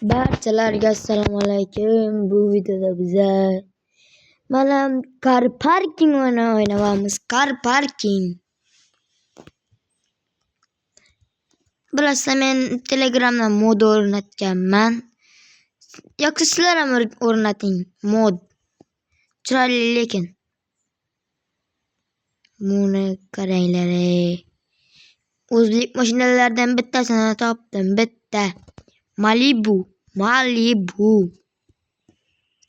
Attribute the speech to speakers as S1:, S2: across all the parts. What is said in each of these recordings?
S1: Barchalarga assalomu alaykum. Bu videoda biza mana car parking o'ynayapmiz. Car parking. Bilasizlar, men Telegramdan mod o'rnatganman. Yoki sizlar ham o'rnating mod. Chiroyli lekin. Buni qaranglar. O'zbek mashinalaridan bittasini topdim. Bitta. Malibu.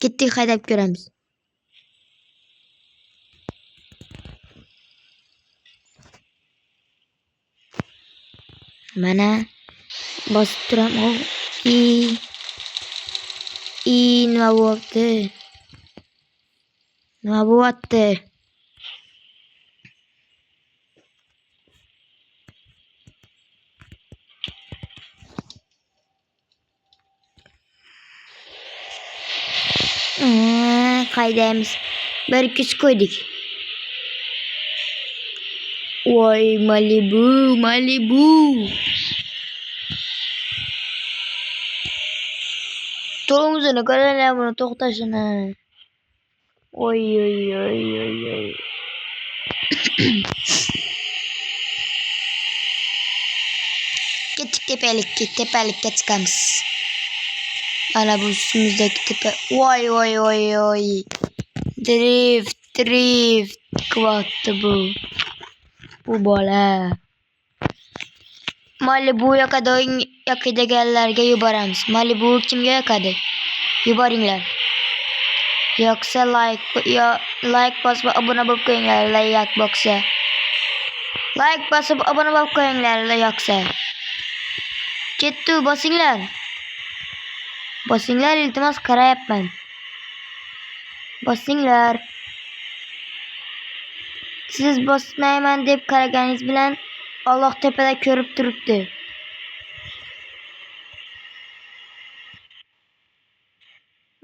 S1: Ketdik, haydab ko'ramiz. Mana bosib turaman. Nima bo'lyapti? Haydaymiz. Bir kuch qo'ydik. Voy, Malibu. To'g'zini qaranglar, buni to'xtashini. Oy. Ketdik, tepalikka chiqamiz. Mana bu üstümüzdeki tepe. Voy. Drift qilyapti bu. Bu bola. Malibu yoqadiganlarga yuboramiz. Malibu kimga yoqadi? Yuboringlar. Yoqsa like bosib obuna bo'lib qo'yinglar. Like bosib obuna bo'lib qo'yinglar yoqsa. Ketdi, bosinglar, iltimos, qarayapman. Bosinglar. Siz bosmayman deb qaraganingiz bilan Alloh tepada ko'rib turibdi.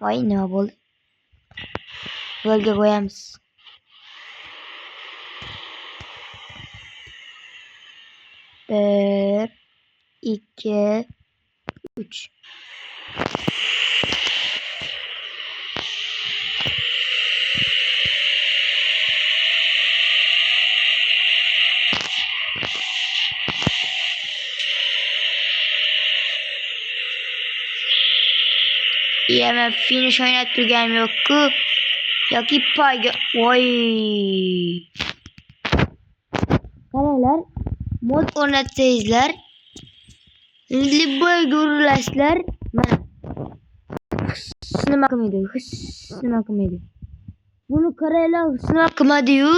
S1: Voy, nima bo'ldi? Yo'lga qo'yamiz. Bir, ikki, uch. Men finish o'ynab turganim yo'q-ku. Yoki poyga. Voy. Qaranglar, mod o'rnatsangizlar, libboyga urilasizlar. Mana. Nima qilmaydi? Buni qaranglar, nima qilmadi-yu.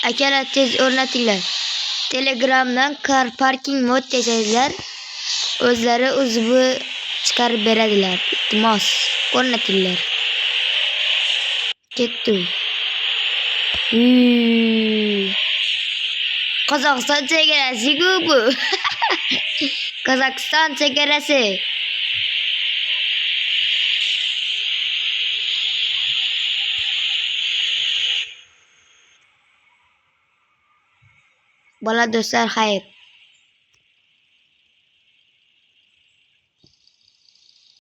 S1: Akalar, tez o'rnatinglar. Telegramdan car parking mod desangizlar, o'zlari uzvi chiqarib beradilar. Iltimos, o'rnatinglar. Ketdi. Qozog'iston chegarasi-ku bu. Qozog'iston chegarasi. Bola do'stlar, xayr.